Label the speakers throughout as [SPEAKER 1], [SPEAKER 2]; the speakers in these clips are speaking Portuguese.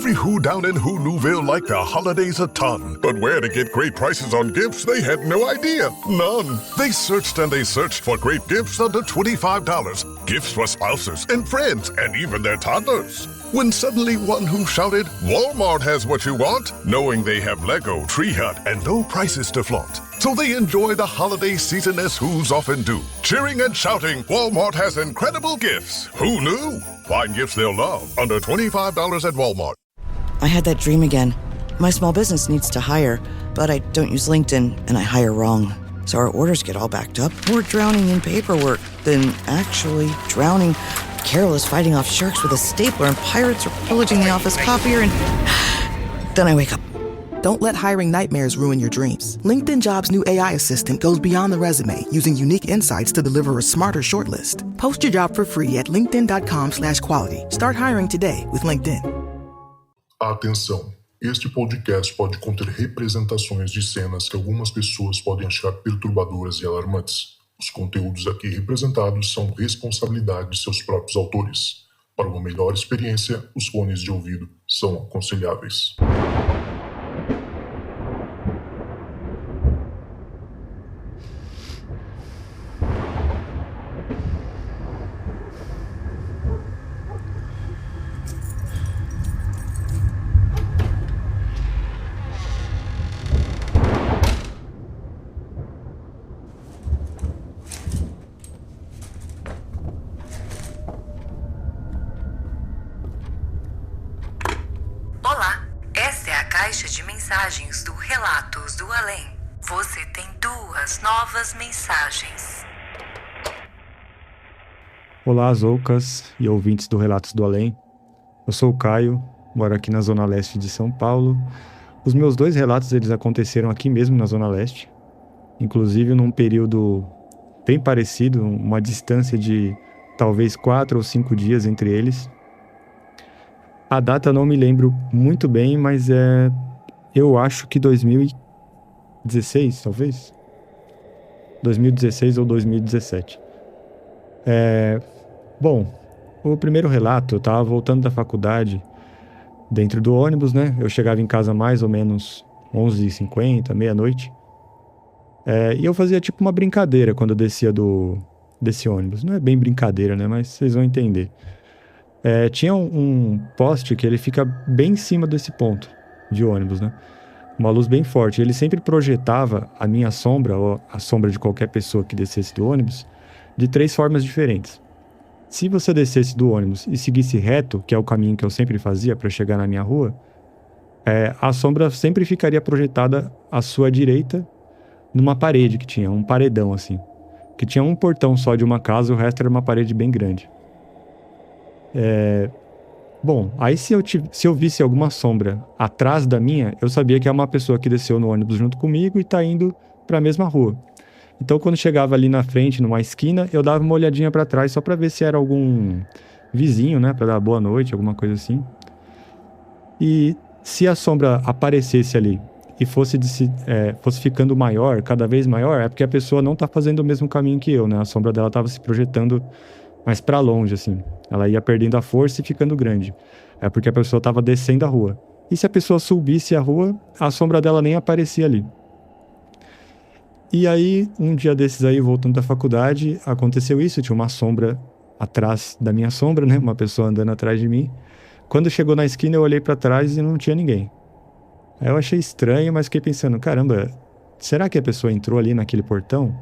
[SPEAKER 1] Every Who down in Who Newville liked the holidays a ton. But where to get great prices on gifts, they had no idea. None. They searched and they searched for great gifts under $25. Gifts for spouses and friends and even their toddlers. When suddenly one Who shouted, Walmart has what you want, knowing they have Lego, Tree Hut, and no prices to flaunt. So they enjoy the holiday season as Who's often do. Cheering and shouting, Walmart has incredible gifts. Who knew? Find gifts they'll love under $25 at Walmart.
[SPEAKER 2] I had that dream again. My small business needs to hire, but I don't use LinkedIn, and I hire wrong. So our orders get all backed up. We're drowning in paperwork, then actually drowning. Carol is fighting off sharks with a stapler, and pirates are pillaging the office copier, and then I wake up.
[SPEAKER 3] Don't let hiring nightmares ruin your dreams. LinkedIn Jobs' new AI assistant goes beyond the resume, using unique insights to deliver a smarter shortlist. Post your job for free at linkedin.com/quality. Start hiring today with LinkedIn.
[SPEAKER 4] Atenção! Este podcast pode conter representações de cenas que algumas pessoas podem achar perturbadoras e alarmantes. Os conteúdos aqui representados são responsabilidade de seus próprios autores. Para uma melhor experiência, os fones de ouvido são aconselháveis.
[SPEAKER 5] Olá, esta é a caixa de mensagens do Relatos do Além. Você tem 2 novas mensagens.
[SPEAKER 6] Olá, Zoucas e ouvintes do Relatos do Além. Eu sou o Caio, moro aqui na Zona Leste de São Paulo. Os meus 2 relatos eles aconteceram aqui mesmo na Zona Leste, inclusive num período bem parecido, uma distância de talvez 4 ou 5 dias entre eles. A data eu não me lembro muito bem, mas eu acho que 2016, talvez? 2016 ou 2017. Bom, o primeiro relato, eu tava voltando da faculdade dentro do ônibus, né? Eu chegava em casa mais ou menos 11h50, meia-noite. E eu fazia tipo uma brincadeira quando eu descia desse ônibus. Não é bem brincadeira, né? Mas vocês vão entender. Tinha um poste que ele fica bem em cima desse ponto de ônibus, né? Uma luz bem forte. Ele sempre projetava a minha sombra, ou a sombra de qualquer pessoa que descesse do ônibus, de 3 formas diferentes. Se você descesse do ônibus e seguisse reto, que é o caminho que eu sempre fazia para chegar na minha rua, a sombra sempre ficaria projetada à sua direita numa parede que tinha, um paredão assim. Que tinha um portão só de uma casa, o resto era uma parede bem grande. Bom, aí se eu visse alguma sombra atrás da minha, eu sabia que é uma pessoa que desceu no ônibus junto comigo e tá indo para a mesma rua. Então quando chegava ali na frente, numa esquina, eu dava uma olhadinha para trás só para ver se era algum vizinho, né, para dar boa noite, alguma coisa assim. E se a sombra aparecesse ali e fosse ficando maior, cada vez maior, é porque a pessoa não tá fazendo o mesmo caminho que eu, né? A sombra dela tava se projetando mais para longe, assim. Ela ia perdendo a força e ficando grande. É porque a pessoa estava descendo a rua. E se a pessoa subisse a rua, a sombra dela nem aparecia ali. E aí, um dia desses aí, voltando da faculdade, aconteceu isso. Tinha uma sombra atrás da minha sombra, né? Uma pessoa andando atrás de mim. Quando chegou na esquina, eu olhei para trás e não tinha ninguém. Aí eu achei estranho, mas fiquei pensando, caramba, será que a pessoa entrou ali naquele portão?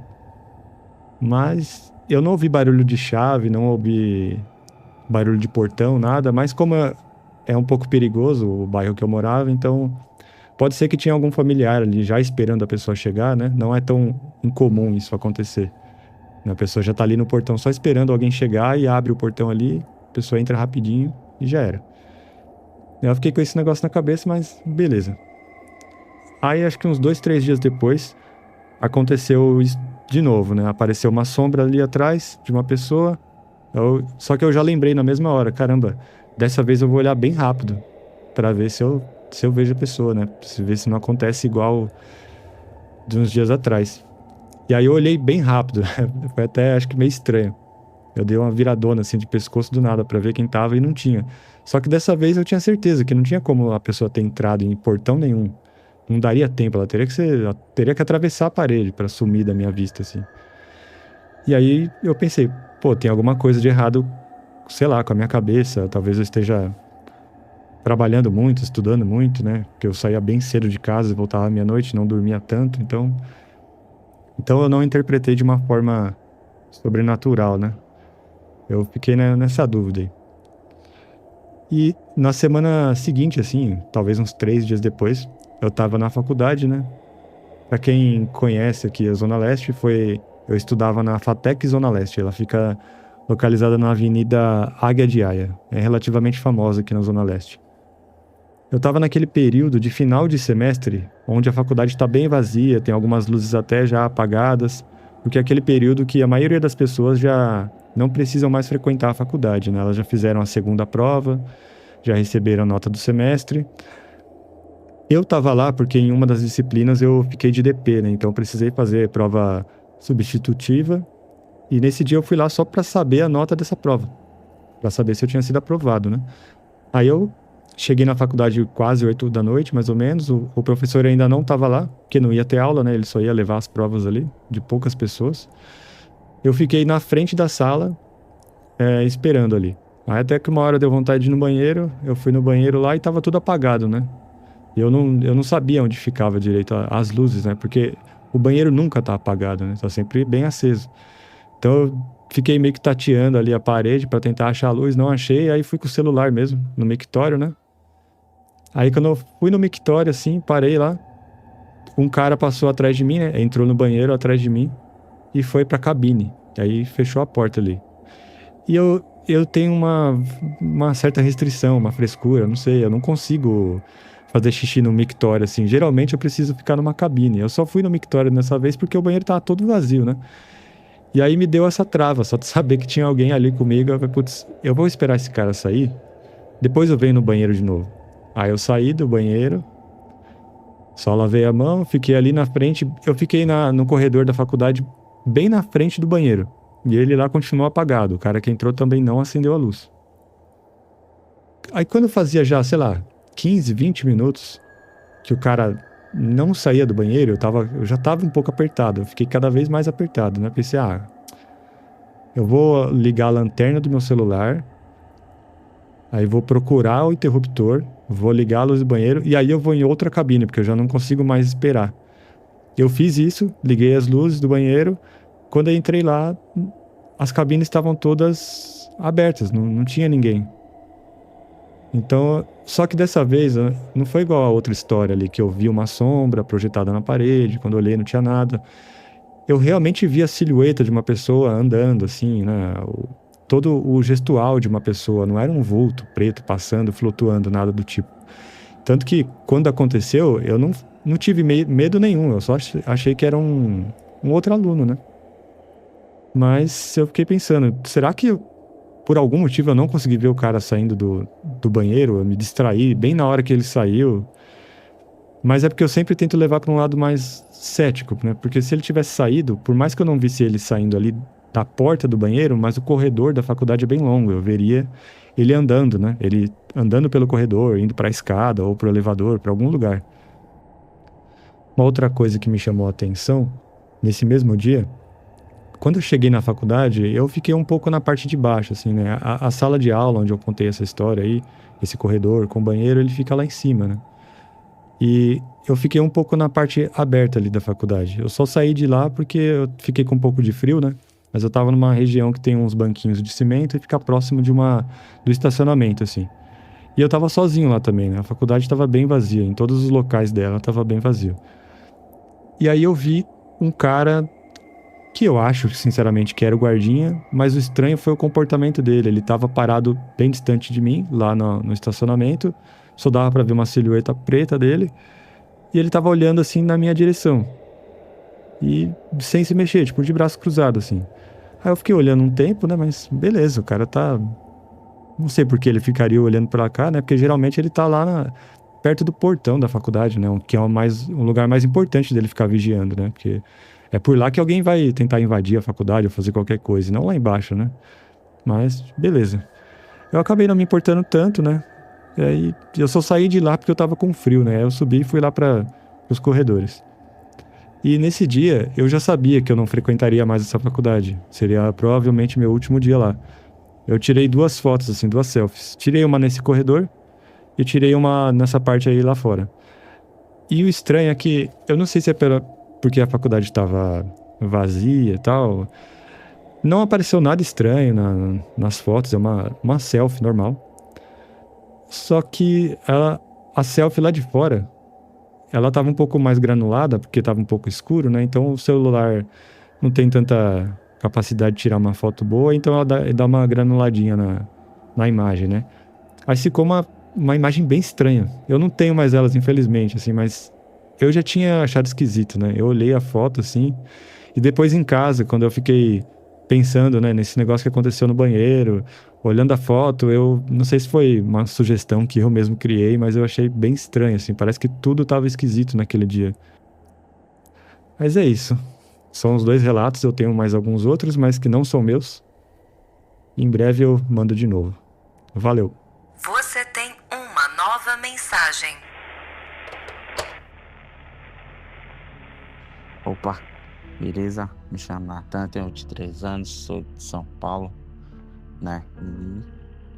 [SPEAKER 6] Mas eu não ouvi barulho de chave, não ouvi barulho de portão, nada, mas como é um pouco perigoso o bairro que eu morava, então pode ser que tinha algum familiar ali já esperando a pessoa chegar, né? Não é tão incomum isso acontecer. A pessoa já tá ali no portão só esperando alguém chegar e abre o portão ali, a pessoa entra rapidinho e já era. Eu fiquei com esse negócio na cabeça, mas beleza. Aí acho que uns 2, 3 dias depois aconteceu isso de novo, né? Apareceu uma sombra ali atrás de uma pessoa. Só que eu já lembrei na mesma hora, caramba, dessa vez eu vou olhar bem rápido pra ver se eu vejo a pessoa, né? Pra ver se não acontece igual de uns dias atrás. E aí eu olhei bem rápido, foi até acho que meio estranho. Eu dei uma viradona assim de pescoço do nada pra ver quem tava e não tinha. Só que dessa vez eu tinha certeza que não tinha como a pessoa ter entrado em portão nenhum. Não daria tempo, ela teria que atravessar a parede pra sumir da minha vista, assim. E aí eu pensei, pô, tem alguma coisa de errado, sei lá, com a minha cabeça. Talvez eu esteja trabalhando muito, estudando muito, né? Porque eu saía bem cedo de casa, voltava à meia-noite, não dormia tanto, então eu não interpretei de uma forma sobrenatural, né? Eu fiquei nessa dúvida aí. E na semana seguinte, assim, talvez uns 3 dias depois, eu tava na faculdade, né? Pra quem conhece aqui a Zona Leste, eu estudava na FATEC Zona Leste. Ela fica localizada na Avenida Águia de Aia. É relativamente famosa aqui na Zona Leste. Eu tava naquele período de final de semestre, onde a faculdade tá bem vazia, tem algumas luzes até já apagadas, porque é aquele período que a maioria das pessoas já não precisam mais frequentar a faculdade, né? Elas já fizeram a segunda prova, já receberam a nota do semestre. Eu tava lá porque em uma das disciplinas eu fiquei de DP, né? Então eu precisei fazer prova substitutiva. E nesse dia eu fui lá só pra saber a nota dessa prova. Pra saber se eu tinha sido aprovado, né? Aí eu cheguei na faculdade quase 8 da noite, mais ou menos. O professor ainda não tava lá, porque não ia ter aula, né? Ele só ia levar as provas ali, de poucas pessoas. Eu fiquei na frente da sala, esperando ali. Aí até que uma hora deu vontade de ir no banheiro. Eu fui no banheiro lá e tava tudo apagado, né? Eu não sabia onde ficava direito as luzes, né? Porque o banheiro nunca tá apagado, né? Tá sempre bem aceso. Então eu fiquei meio que tateando ali a parede pra tentar achar a luz, não achei. Aí fui com o celular mesmo, no mictório, né? Aí quando eu fui no mictório, assim, parei lá. Um cara passou atrás de mim, né? Entrou no banheiro atrás de mim e foi pra cabine. Aí fechou a porta ali. E eu tenho uma certa restrição, uma frescura, não sei. Eu não consigo fazer xixi no mictório, assim. Geralmente eu preciso ficar numa cabine. Eu só fui no mictório dessa vez porque o banheiro tava todo vazio, né? E aí me deu essa trava, só de saber que tinha alguém ali comigo. Eu falei, putz, eu vou esperar esse cara sair, depois eu venho no banheiro de novo. Aí eu saí do banheiro, só lavei a mão, fiquei ali na frente. Eu fiquei no corredor da faculdade, bem na frente do banheiro. E ele lá continuou apagado. O cara que entrou também não acendeu a luz. Aí quando fazia já, sei lá, 15, 20 minutos que o cara não saía do banheiro, eu já tava um pouco apertado. Eu fiquei cada vez mais apertado, né? Pensei, eu vou ligar a lanterna do meu celular, aí vou procurar o interruptor, vou ligar a luz do banheiro e aí eu vou em outra cabine, porque eu já não consigo mais esperar. Eu fiz isso, liguei as luzes do banheiro. Quando eu entrei lá, as cabines estavam todas abertas, não tinha ninguém. Então, só que dessa vez não foi igual a outra história ali, que eu vi uma sombra projetada na parede, quando eu olhei não tinha nada. Eu realmente vi a silhueta de uma pessoa andando, assim, né? Todo o gestual de uma pessoa, não era um vulto preto passando, flutuando, nada do tipo. Tanto que, quando aconteceu, eu não tive medo nenhum, eu só achei que era um outro aluno, né? Mas eu fiquei pensando, será que por algum motivo eu não consegui ver o cara saindo do banheiro? Eu me distraí bem na hora que ele saiu. Mas é porque eu sempre tento levar para um lado mais cético, né? Porque se ele tivesse saído, por mais que eu não visse ele saindo ali da porta do banheiro, mas o corredor da faculdade é bem longo, eu veria ele andando, né? Ele andando pelo corredor, indo para a escada ou para o elevador, para algum lugar. Uma outra coisa que me chamou a atenção, nesse mesmo dia, quando eu cheguei na faculdade, eu fiquei um pouco na parte de baixo, assim, né? A sala de aula onde eu contei essa história aí, esse corredor com banheiro, ele fica lá em cima, né? E eu fiquei um pouco na parte aberta ali da faculdade. Eu só saí de lá porque eu fiquei com um pouco de frio, né? Mas eu tava numa região que tem uns banquinhos de cimento e fica próximo do estacionamento, assim. E eu tava sozinho lá também, né? A faculdade tava bem vazia, em todos os locais dela tava bem vazio. E aí eu vi um cara que eu acho, sinceramente, que era o guardinha, mas o estranho foi o comportamento dele. Ele tava parado bem distante de mim, lá no estacionamento, só dava pra ver uma silhueta preta dele, e ele tava olhando assim na minha direção. E sem se mexer, tipo, de braço cruzado, assim. Aí eu fiquei olhando um tempo, né, mas beleza, o cara tá... Não sei por que ele ficaria olhando pra cá, né, porque geralmente ele tá lá perto do portão da faculdade, né, que é um lugar mais importante dele ficar vigiando, né, porque é por lá que alguém vai tentar invadir a faculdade ou fazer qualquer coisa, e não lá embaixo, né. Mas, beleza. Eu acabei não me importando tanto, né? E aí, eu só saí de lá porque eu tava com frio, né? Aí eu subi e fui lá para os corredores. E nesse dia, eu já sabia que eu não frequentaria mais essa faculdade. Seria provavelmente meu último dia lá. Eu tirei 2 fotos, assim, 2 selfies. Tirei uma nesse corredor e tirei uma nessa parte aí lá fora. E o estranho é que, eu não sei se é porque a faculdade estava vazia e tal, não apareceu nada estranho nas fotos, é uma selfie normal. Só que a selfie lá de fora, ela tava um pouco mais granulada, porque tava um pouco escuro, né? Então o celular não tem tanta capacidade de tirar uma foto boa, então ela dá uma granuladinha na imagem, né? Aí ficou uma imagem bem estranha. Eu não tenho mais elas, infelizmente, assim, mas eu já tinha achado esquisito, né? Eu olhei a foto, assim, e depois em casa, quando eu fiquei pensando, né, nesse negócio que aconteceu no banheiro, olhando a foto, eu não sei se foi uma sugestão que eu mesmo criei, mas eu achei bem estranho, assim, parece que tudo tava esquisito naquele dia. Mas é isso. São os 2 relatos, eu tenho mais alguns outros, mas que não são meus. Em breve eu mando de novo. Valeu.
[SPEAKER 5] Você tem uma nova mensagem.
[SPEAKER 7] Opa, beleza? Me chamo Natan, tenho 23 anos, sou de São Paulo, né? E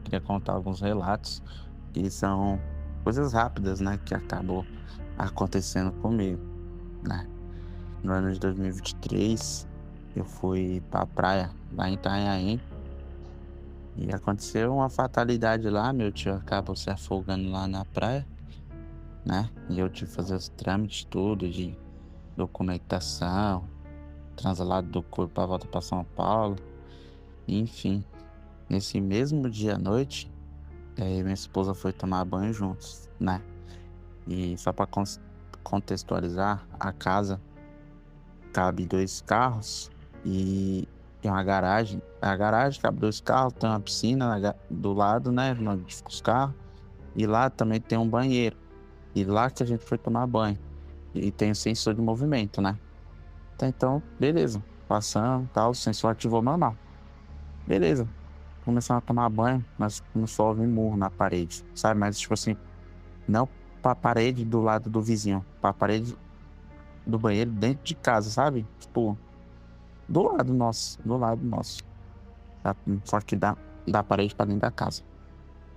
[SPEAKER 7] queria contar alguns relatos que são coisas rápidas, né? Que acabou acontecendo comigo, né? No ano de 2023, eu fui pra praia, lá em Itanhaém, e aconteceu uma fatalidade lá. Meu tio acabou se afogando lá na praia, né? E eu tive que fazer os trâmites tudo de documentação, translado do corpo para volta para São Paulo, enfim. Nesse mesmo dia à noite, minha esposa foi tomar banho juntos, né? E só para contextualizar, a casa cabe 2 carros e tem uma garagem. A garagem cabe 2 carros, tem uma piscina do lado, né? Onde ficam os carros. E lá também tem um banheiro. E lá que a gente foi tomar banho. E tem o sensor de movimento, né? Então, beleza. Passando, tal, o sensor ativou normal. Beleza. Começamos a tomar banho, mas começou a ouvir murro na parede, sabe? Mas, tipo assim, não pra parede do lado do vizinho, pra parede do banheiro dentro de casa, sabe? Tipo, do lado nosso. Só que da parede pra dentro da casa.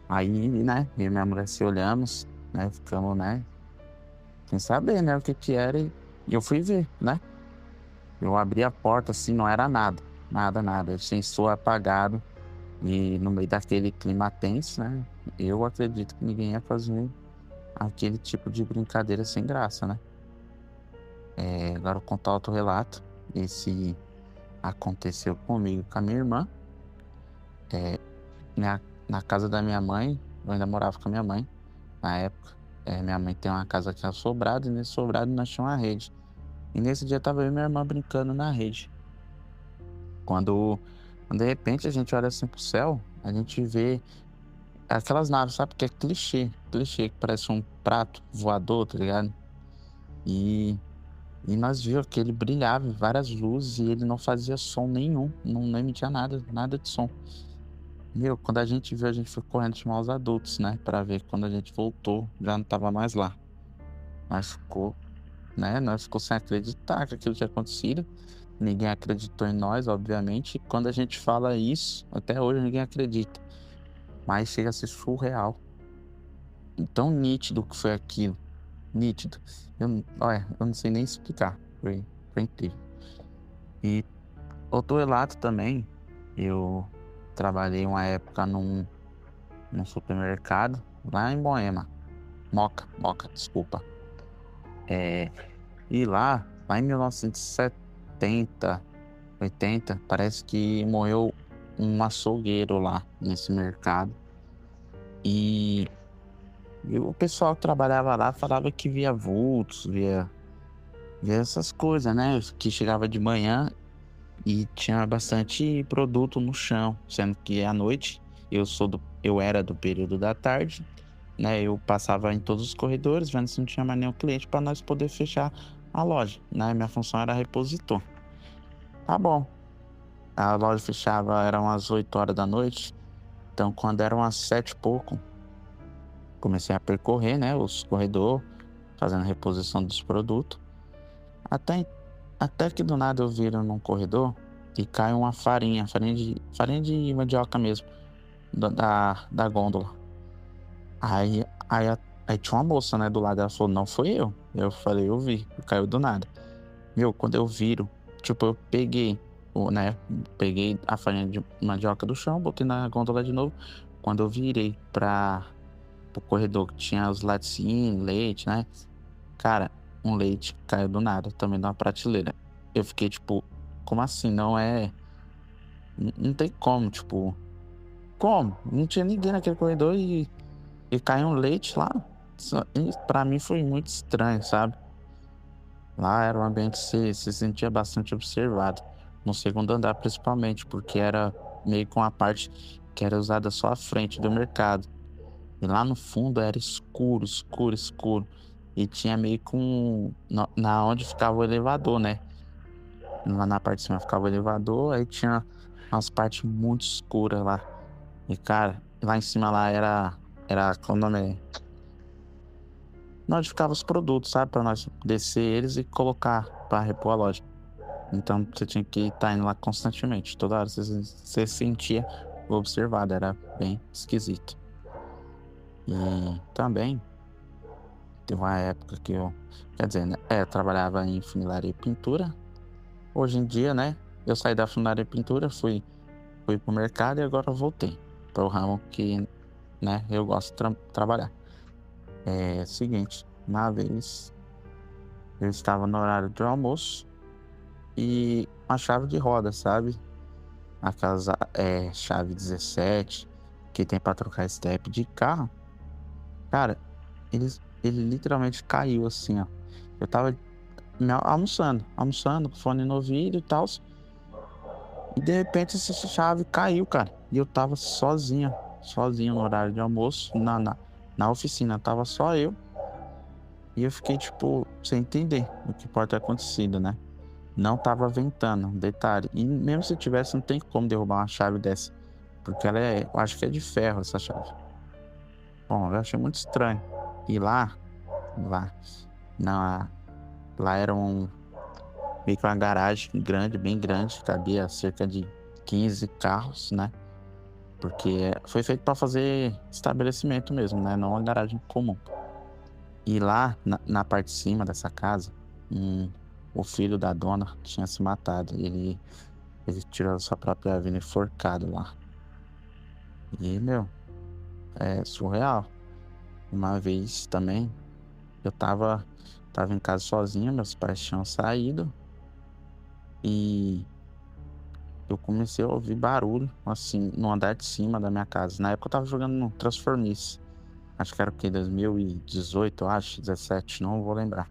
[SPEAKER 7] Aí, né, eu e minha mulher se olhamos, né? Ficamos, né? Sem saber, né, o que era, e eu fui ver, né? Eu abri a porta, assim, não era nada, o sensor apagado, e no meio daquele clima tenso, né? Eu acredito que ninguém ia fazer aquele tipo de brincadeira sem graça, né? Agora eu vou contar outro relato. Esse aconteceu comigo, com a minha irmã. Na casa da minha mãe, eu ainda morava com a minha mãe na época. Minha mãe tem uma casa que é sobrado, e nesse sobrado nós tínhamos uma rede. E nesse dia tava eu e minha irmã brincando na rede. Quando de repente a gente olha assim pro céu, a gente vê aquelas naves, sabe? Que é clichê, que parece um prato voador, tá ligado? E nós vimos que ele brilhava em várias luzes e ele não fazia som nenhum, não emitia nada de som. Meu, quando a gente viu, a gente foi correndo chamar os adultos, né? Pra ver. Quando a gente voltou, já não tava mais lá. Nós ficou sem acreditar que aquilo tinha acontecido. Ninguém acreditou em nós, obviamente. E quando a gente fala isso, até hoje ninguém acredita. Mas chega a ser surreal. Tão nítido que foi aquilo. Nítido. Eu não sei nem explicar. Foi incrível. E outro relato também, eu trabalhei uma época num supermercado lá em Moema. Moca, desculpa. E lá em 1970, 80, parece que morreu um açougueiro lá nesse mercado. E o pessoal que trabalhava lá falava que via vultos, via essas coisas, né? Que chegava de manhã e tinha bastante produto no chão, sendo que à noite eu era do período da tarde, né? Eu passava em todos os corredores, vendo se não tinha mais nenhum cliente para nós poder fechar a loja, né? Minha função era repositor. Tá bom. A loja fechava, eram umas 8 horas da noite. Então, quando eram umas 7 e pouco, comecei a percorrer, né, os corredores, fazendo reposição dos produtos. Até que do nada eu viro num corredor e cai uma farinha de mandioca mesmo, da gôndola. Aí tinha uma moça, né, do lado, ela falou, não foi eu. Eu falei, eu vi, caiu do nada. Meu, quando eu viro, tipo, eu peguei a farinha de mandioca do chão, botei na gôndola de novo. Quando eu virei pro corredor que tinha os laticínios, leite, né? Cara, um leite caiu do nada, também numa prateleira. Eu fiquei, tipo, como assim? Não é... Não tem como, tipo... Como? Não tinha ninguém naquele corredor e caiu um leite lá. E pra mim foi muito estranho, sabe? Lá era um ambiente que se sentia bastante observado. No segundo andar, principalmente, porque era meio com a parte que era usada só à frente do mercado. E lá no fundo era escuro, escuro, escuro. E tinha meio com... Na onde ficava o elevador, né? Lá na parte de cima ficava o elevador, aí tinha umas partes muito escuras lá. E, cara, lá em cima lá era qual o nome é? Onde ficavam os produtos, sabe? Pra nós descer eles e colocar pra repor a loja. Então você tinha que estar indo lá constantemente. Toda hora você sentia observado, era bem esquisito. E também teve uma época que eu... Quer dizer, né? Eu trabalhava em funilaria e pintura. Hoje em dia, né? Eu saí da funilaria e pintura, fui pro mercado e agora eu voltei para o ramo que, né, eu gosto de trabalhar. É o seguinte, uma vez eu estava no horário de almoço e uma chave de roda, sabe? Aquelas chave 17 que tem para trocar step de carro. Cara, ele literalmente caiu assim, ó. Eu tava almoçando, com fone no ouvido e tal. E de repente essa chave caiu, cara. E eu tava sozinho no horário de almoço, na oficina. Tava só eu. E eu fiquei, tipo, sem entender o que pode ter acontecido, né? Não tava ventando, detalhe. E mesmo se tivesse, não tem como derrubar uma chave dessa. Porque eu acho que é de ferro essa chave. Bom, eu achei muito estranho. E lá era meio que uma garagem grande, bem grande, cabia cerca de 15 carros, né? Porque foi feito para fazer estabelecimento mesmo, né? Não uma garagem comum. E lá, na parte de cima dessa casa, o filho da dona tinha se matado. Ele tirou a sua própria vida enforcado lá. E, meu, é surreal. Uma vez também, eu tava em casa sozinho, meus pais tinham saído. E eu comecei a ouvir barulho, assim, no andar de cima da minha casa. Na época eu tava jogando no Transformice. Acho que era o quê? 2018, eu acho, 17, não vou lembrar.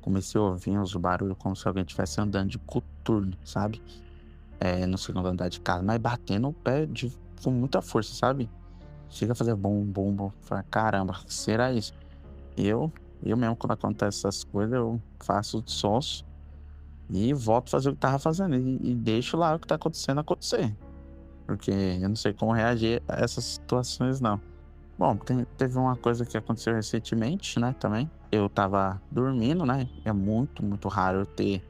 [SPEAKER 7] Comecei a ouvir uns barulhos como se alguém estivesse andando de coturno, sabe? No segundo andar de casa, mas batendo o pé com muita força, sabe? Chega a fazer bum, bum, bum. Falei, caramba, será isso? Eu mesmo, quando acontece essas coisas, eu faço sons e volto a fazer o que tava fazendo. E deixo lá o que tá acontecendo acontecer. Porque eu não sei como reagir a essas situações, não. Bom, teve uma coisa que aconteceu recentemente, né, também. Eu tava dormindo, né? É muito, muito raro eu ter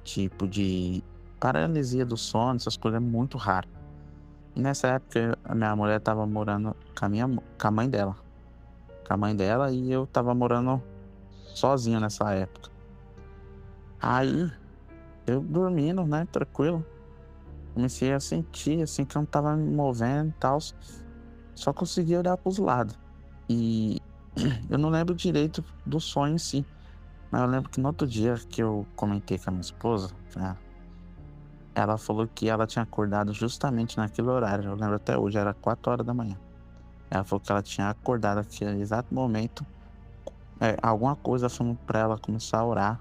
[SPEAKER 7] tipo de paralisia do sono, essas coisas é muito raro. E nessa época, a minha mulher tava morando com a mãe dela. Com a mãe dela e eu tava morando sozinho nessa época. Aí, eu dormindo, né, tranquilo. Comecei a sentir, assim, que eu não tava me movendo e tal. Só conseguia olhar pros lados. E eu não lembro direito do sonho em si. Mas eu lembro que no outro dia que eu comentei com a minha esposa, né, ela falou que ela tinha acordado justamente naquele horário. Eu lembro até hoje, era 4 horas da manhã. Ela falou que ela tinha acordado naquele exato momento. Alguma coisa falando pra ela começar a orar.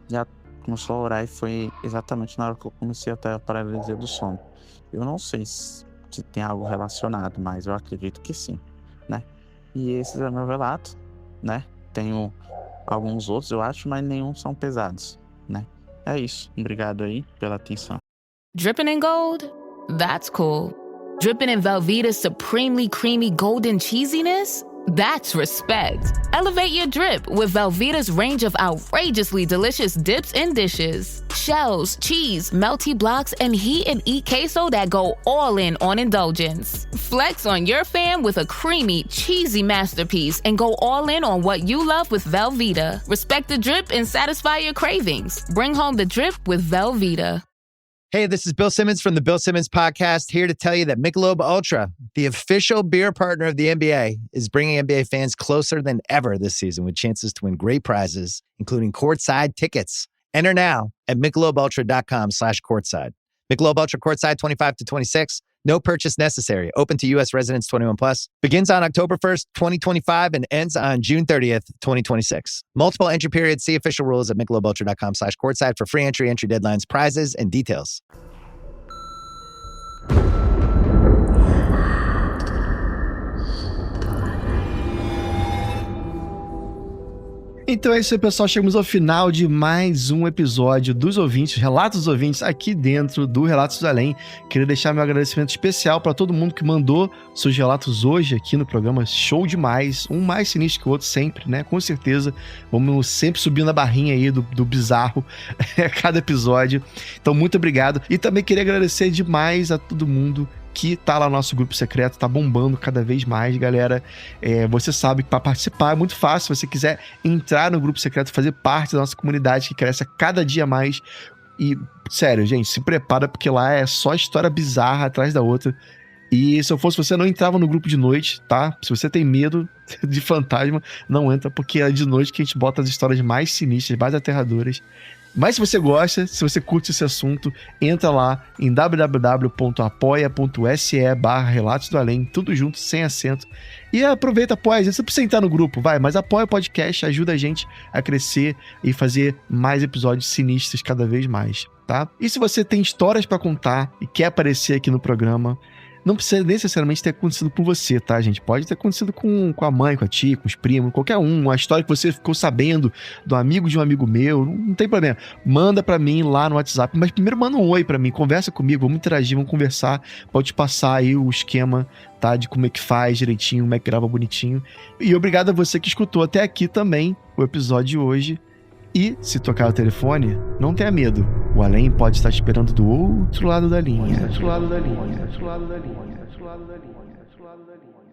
[SPEAKER 7] Já começou a orar e foi exatamente na hora que eu comecei a ter a paralisia do sono. Eu não sei se tem algo relacionado, mas eu acredito que sim, né? E esse é meu relato, né? Tenho alguns outros, eu acho, mas nenhum são pesados, né? É isso. Obrigado aí pela atenção.
[SPEAKER 8] Dripping in gold? That's cool. Dripping in Velveeta's supremely creamy golden cheesiness? That's respect. Elevate your drip with Velveeta's range of outrageously delicious dips and dishes. Shells, cheese, melty blocks, and heat and eat queso that go all in on indulgence. Flex on your fam with a creamy, cheesy masterpiece and go all in on what you love with Velveeta. Respect the drip and satisfy your cravings. Bring home the drip with Velveeta.
[SPEAKER 9] Hey, this is Bill Simmons from the Bill Simmons Podcast, here to tell you that Michelob Ultra, the official beer partner of the NBA, is bringing NBA fans closer than ever this season with chances to win great prizes, including courtside tickets. Enter now at MichelobUltra.com/courtside. Michelob Ultra Courtside 25 to 26. No purchase necessary. Open to U.S. residents 21 plus. Begins on October 1st, 2025 and ends on June 30th, 2026. Multiple entry periods. See official rules at MichelobUltra.com/courtside for free entry deadlines, prizes, and details.
[SPEAKER 10] Então é isso aí, pessoal. Chegamos ao final de mais um episódio dos ouvintes, Relatos dos Ouvintes, aqui dentro do Relatos do Além. Queria deixar meu agradecimento especial para todo mundo que mandou seus relatos hoje aqui no programa. Show demais. Um mais sinistro que o outro sempre, né? Com certeza. Vamos sempre subindo a barrinha aí do bizarro a cada episódio. Então, muito obrigado. E também queria agradecer demais a todo mundo que tá lá no nosso grupo secreto, tá bombando cada vez mais, galera. Você sabe que para participar é muito fácil. Se você quiser entrar no grupo secreto, fazer parte da nossa comunidade que cresce a cada dia mais. E, sério, gente, se prepara, porque lá é só história bizarra atrás da outra. E se eu fosse você, não entrava no grupo de noite, tá? Se você tem medo de fantasma, não entra, porque é de noite que a gente bota as histórias mais sinistras, mais aterradoras. Mas se você gosta, se você curte esse assunto, entra lá em www.apoia.se/Relatos do Além, tudo junto, sem acento. E aproveita, apoia a gente. Você precisa entrar no grupo, vai, mas apoia o podcast, ajuda a gente a crescer e fazer mais episódios sinistros cada vez mais, tá? E se você tem histórias pra contar e quer aparecer aqui no programa, não precisa necessariamente ter acontecido com você, tá, gente? Pode ter acontecido com a mãe, com a tia, com os primos, qualquer um. Uma história que você ficou sabendo do amigo de um amigo meu, não tem problema. Manda pra mim lá no WhatsApp, mas primeiro manda um oi pra mim, conversa comigo, vamos interagir, vamos conversar. Pode passar aí o esquema, tá, de como é que faz direitinho, como é que grava bonitinho. E obrigado a você que escutou até aqui também o episódio de hoje. E, se tocar o telefone, não tenha medo. O além pode estar esperando do outro lado da linha. Do outro lado da linha. Do outro lado da linha. Do outro lado da linha. Do outro lado da linha.